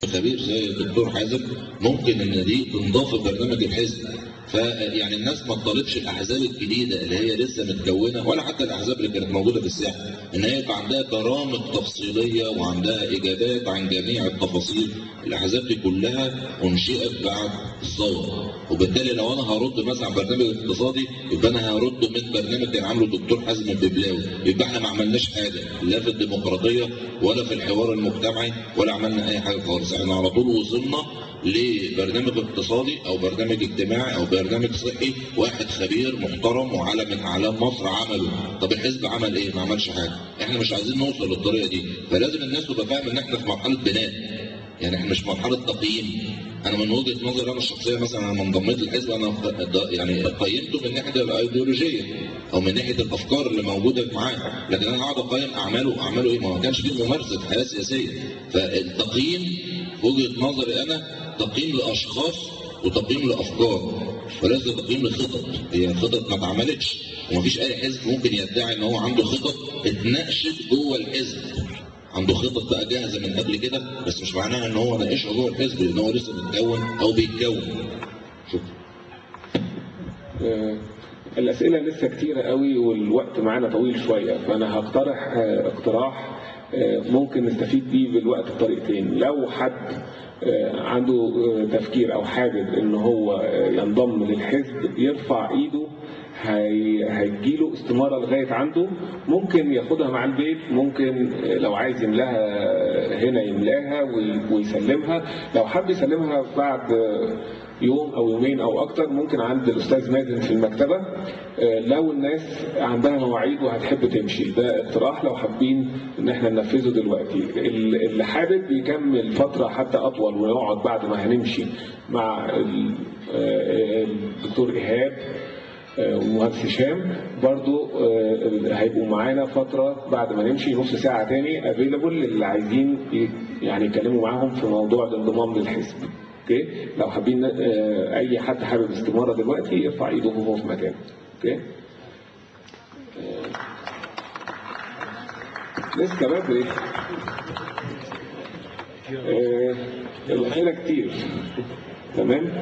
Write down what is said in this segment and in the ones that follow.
خبير زي الدكتور حازم ممكن ان دي تنضاف في برنامج الحزب. فيعني الناس ما تطالبش الاحزاب الجديده اللي هي لسه متكونه ولا حتى الاحزاب اللي كانت موجوده في الساحه ان هي يبقى عندها برامج تفصيليه وعندها اجابات عن جميع التفاصيل. الاحزاب دي كلها انشئت بعد الثوره، وبالتالي لو انا هرد مثلا على برنامج اقتصادي يبقى انا هرد من برنامج كان عامله الدكتور حازم الببلاوي، يبقى احنا ما عملناش حاجه لا في الديمقراطيه ولا في الحوار المجتمعي ولا عملنا اي حاجه خالص. احنا على طول وصلنا لبرنامج اقتصادي او برنامج اجتماعي او برنامج صحي واحد خبير محترم وعلم من اعلام مصر عمله. طب الحزب عمل ايه؟ ما عملش حاجه. احنا مش عايزين نوصل للطريقه دي، فلازم الناس تبقى فاهمه ان احنا في مرحله بناء، يعني احنا مش في مرحله تقييم. انا من وجهه نظري انا الشخصيه مثلا لما انضميت للحزب انا يعني قيمته من ناحيه الايديولوجيه او من ناحيه الافكار اللي موجوده معاه، لكن انا هقعد اقيم اعماله ايه؟ ما كانش فيه ممارسه حياه سياسيه. فالتقييم في وجهه نظري انا تقييم لاشخاص وتقييم لافكار وليس تقييم لخطط. هي خطط ما اتعملتش، ومفيش اي حزب ممكن يدعي ان هو عنده خطط اتناقشت جوه الحزب. عنده خطط بقى جاهزه من قبل كده، بس مش معناها ان هو ناقشها جوه الحزب لان هو لسه بيتكون او بيتكون. شكرا. الاسئله لسه كتيره قوي والوقت معانا طويل شويه، فانا هقترح اقتراح ممكن نستفيد بيه بالوقت بطريقتين. لو حد عنده تفكير او حابب ان هو ينضم للحزب يرفع ايده، هيجيله استماره لغايه عنده، ممكن ياخدها مع البيت، ممكن لو عايز يملاها هنا يملاها ويسلمها. لو حب يسلمها بعد يوم او يومين او اكتر ممكن عند الاستاذ مازن في المكتبه، لو الناس عندها مواعيد وهتحب تمشي. ده اقتراح لو حابين ان احنا ننفذه دلوقتي. اللي حابب يكمل فتره حتى اطول ويقعد بعد ما هنمشي مع الدكتور ايهاب ومهندس هشام برضو هيبقوا معانا فتره بعد ما نمشي نص ساعه تاني افيلابل للي عايزين يعني يتكلموا معاهم في موضوع الانضمام للحزب. اوكي، لو حابين اي حد حابب استماره دلوقتي يرفع ايده وهو في مكانه. اوكي، لسه بدري. الاسئله كتير. تمام.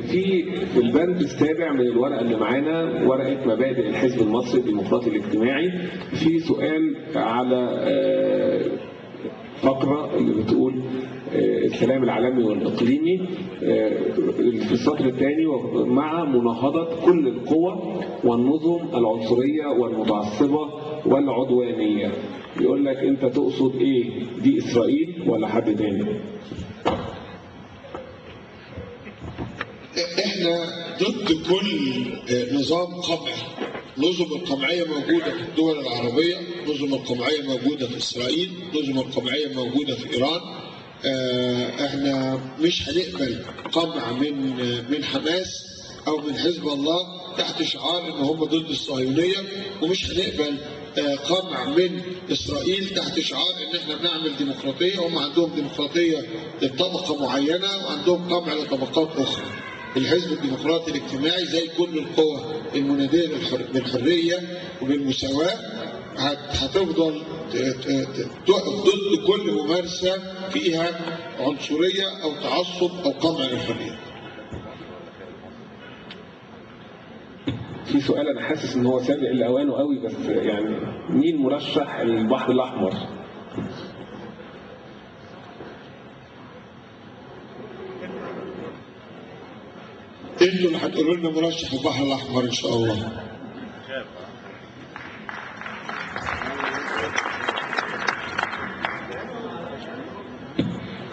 في البند السابع من الورقه اللي معانا ورقه مبادئ الحزب المصري الديمقراطي الاجتماعي، في سؤال على فقره اللي بتقول السلام العالمي والإقليمي في السطر الثاني مع مناهضة كل القوى والنظم العنصرية والمتعصبة والعدوانية. يقول لك أنت تقصد إيه؟ دي إسرائيل ولا حد تاني؟ إحنا ضد كل نظام قمعي. النظم القمعية موجودة في الدول العربية، النظم القمعية موجودة في إسرائيل، النظم القمعية موجودة في إيران. احنا مش هنقبل قمع من حماس او من حزب الله تحت شعار ان هم ضد الصهيونيه، ومش هنقبل قمع من اسرائيل تحت شعار ان احنا بنعمل ديمقراطيه. هم عندهم ديمقراطيه لطبقه معينه وعندهم قمع لطبقات اخرى. الحزب الديمقراطي الاجتماعي زي كل القوى المناديه بالحريه وبالمساواه هتفضل تقف ضد كل ممارسة فيها عنصرية أو تعصب أو قمع للحرية. في سؤال أنا حاسس إن هو سابق لأوانه قوي، بس يعني مين مرشح البحر الأحمر؟ انتوا اللي هتقولوا لنا مرشح البحر الأحمر إن شاء الله.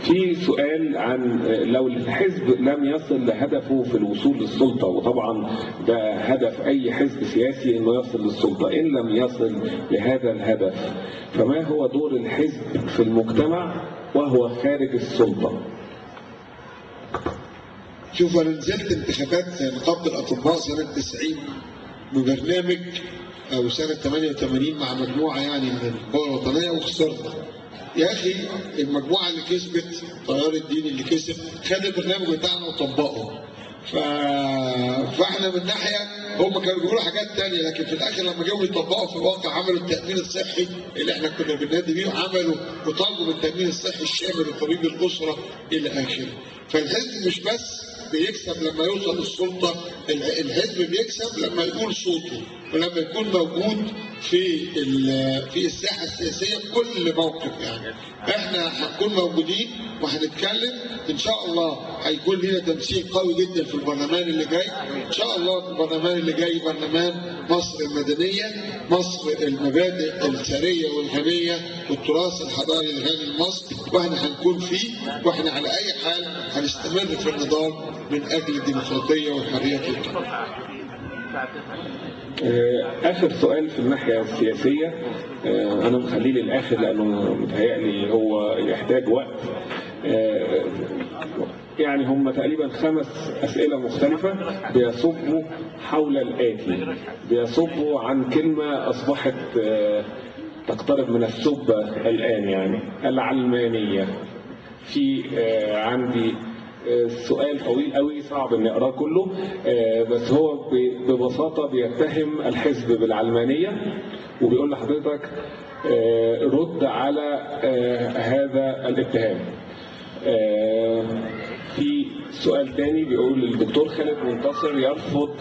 في سؤال عن لو الحزب لم يصل لهدفه في الوصول للسلطة، وطبعا ده هدف أي حزب سياسي إنه يصل للسلطة، إن لم يصل لهذا الهدف فما هو دور الحزب في المجتمع وهو خارج السلطة؟ شوف، أنا نزلت انتخابات نقابة الأطباء سنة 90 ببرنامج أو سنة 88 مع مجموعة يعني من القوى الوطنية وخسرت. يا أخي المجموعة اللي كسبت التيار الديني اللي كسب خد البرنامج بتاعنا وطبقه. فاحنا من ناحية هم كانوا بيقولوا حاجات تانية، لكن في الاخر لما جم يطبقوا في الواقع عملوا التامين الصحي اللي احنا كنا بننادي بيه، وعملوا وطالبوا بالتامين الصحي الشامل وطبيب الاسره الى اخره. فالحزب مش بس بيكسب لما يوصل السلطه، الحزب بيكسب لما يقول صوته ولما يكون موجود في الساحه السياسيه في كل موقف. يعني احنا هنكون موجودين وهنتكلم ان شاء الله. هيكون لنا تمثيل قوي جدا في البرلمان اللي جاي ان شاء الله. البرلمان اللي جاي برلمان مصر المدنيه، مصر المبادئ الثريه والغنيه والتراث الحضاري الغني لمصر، واحنا هنكون فيه، واحنا على اي حال هنستمر في النضال من اجل الديمقراطيه والحريه في الكلام. آخر سؤال في الناحية السياسية، أنا مخليه للآخر لأنه متهيألي هو يحتاج وقت. يعني هم تقريبا 5 أسئلة مختلفة بيصبوا حول الآتي، بيصبوا عن كلمة أصبحت تقترب من السبة الآن، يعني العلمانية. في عندي سؤال طويل قوي صعب اني اقراه كله، بس هو ببساطه بيتهم الحزب بالعلمانيه، وبيقول لحضرتك رد على هذا الاتهام. في سؤال تاني بيقول الدكتور خالد منتصر يرفض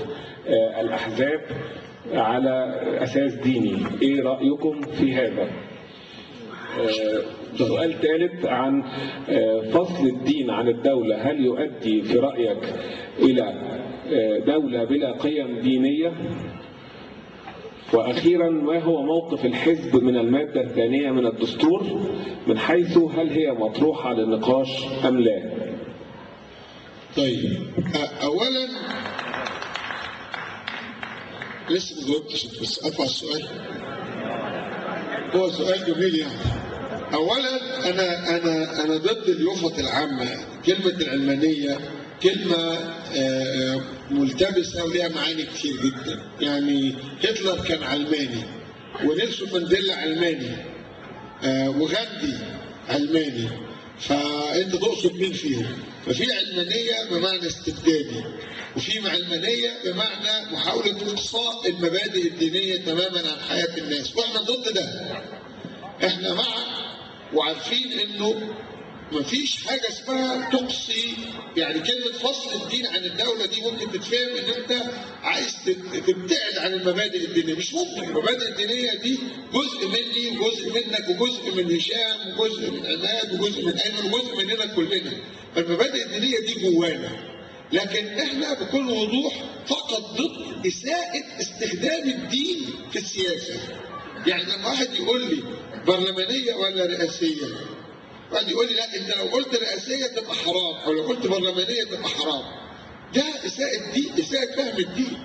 الاحزاب على اساس ديني، ايه رايكم في هذا؟ سؤال ثالث عن فصل الدين عن الدولة، هل يؤدي في رأيك إلى دولة بلا قيم دينية؟ وأخيرا، ما هو موقف الحزب من المادة الثانية من الدستور من حيث هل هي مطروحة للنقاش أم لا؟ طيب، أولا لسه ما جاوبتش، بس أرفع السؤال. هو سؤال جميل يعني. اولا انا ضد اليوفط العامه. كلمه العلمانيه كلمه ملتبسه وليها معاني كتير جدا. يعني هتلر كان علماني، ونيلسون مانديلا علماني، وغاندي علماني، فانت تقصد مين فيهم؟ ففي علمانيه بمعنى استبدادي، وفي علمانيه بمعنى محاوله اقصاء المبادئ الدينيه تماما عن حياه الناس، واحنا ضد ده. احنا مع وعارفين انه مفيش حاجه اسمها تقصي. يعني كلمه فصل الدين عن الدوله دي ممكن تتفهم ان انت عايز تبتعد عن المبادئ الدينيه. مش ممكن. المبادئ الدينيه دي جزء مني وجزء منك وجزء من هشام وجزء من عماد وجزء من ايمن وجزء مننا كلنا. فالمبادئ الدينيه دي جوانا، لكن احنا بكل وضوح فقط ضد اساءه استخدام الدين في السياسه. يعني لما واحد يقول لي برلمانيه ولا رئاسيه، واحد يقول لي لا انت لو قلت رئاسيه تبقى حرام، او لو قلت برلمانيه تبقى حرام، ده اساءه دين، اساءه فهم الدين.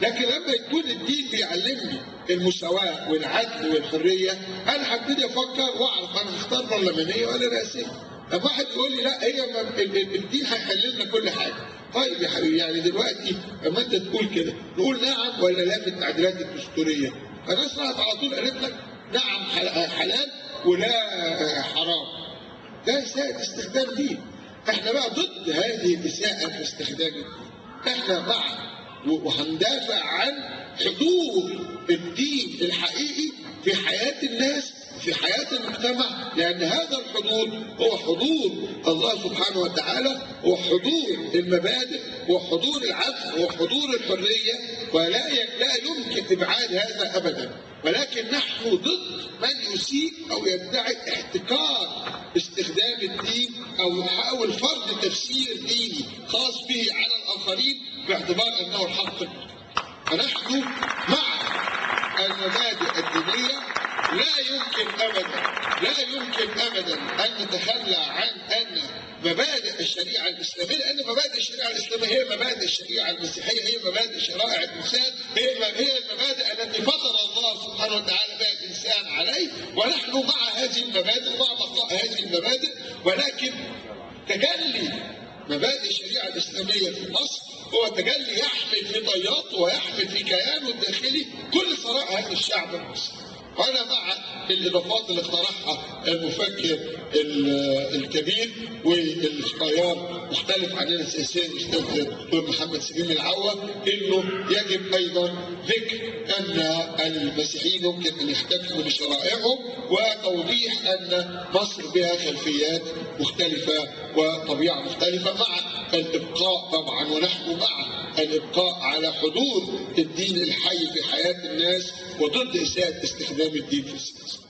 لكن لما يكون الدين بيعلمني المساواه والعدل والحريه، انا هبتدي افكر واعرف انا هختار برلمانيه ولا رئاسيه. لما واحد يقول لي لا هي الدين هيحل لنا كل حاجه، طيب يا حبيبي يعني دلوقتي لما انت تقول كده نقول نعم ولا لا في التعديلات الدستوريه؟ الناس راحت على طول قالت لك نعم حلال ولا حرام. ده إساءة استخدام دين. احنا بقى ضد هذه الإساءة في استخدام الدين. احنا مع وهندافع عن حضور الدين الحقيقي في حياة الناس، في حياة المجتمع، لأن هذا الحضور هو حضور الله سبحانه وتعالى، هو حضور المبادئ، هو حضور العدل، هو حضور الحرية، ولا يمكن إبعاد هذا أبدا. ولكن نحن ضد من يسيء أو يدعي احتكار استخدام الدين أو يحاول فرض تفسير ديني خاص به على الآخرين باعتبار أنه الحق. فنحن مع المبادئ الدينية. لا يمكن أبدا أن نتخلى عن أن مبادئ الشريعة الإسلامية، لأن مبادئ الشريعة الإسلامية هي مبادئ الشريعة المسيحية، هي مبادئ شرائع الإنسان، هي المبادئ التي فطر الله سبحانه وتعالى بها الإنسان عليه، ونحن مع هذه المبادئ ومع بقاء هذه المبادئ. ولكن تجلي مبادئ الشريعة الإسلامية في مصر هو تجلي يحمل في طياته ويحمل في كيانه الداخلي كل ثراء هذا الشعب المصري. وانا مع الاضافات اللي اقترحها المفكر الكبير والخيار مختلف عننا سياسيا الاستاذ الدكتور محمد سليم العوا، انه يجب ايضا ذكر ان المسيحيين يمكن ان يحتفلوا بشرائعهم، وتوضيح ان مصر بها خلفيات مختلفه وطبيعه مختلفه، مع الابقاء طبعا، ونحن مع الابقاء على حدود الدين الحي في حياه الناس، وضد اساءه استخدام الدين في السياسه.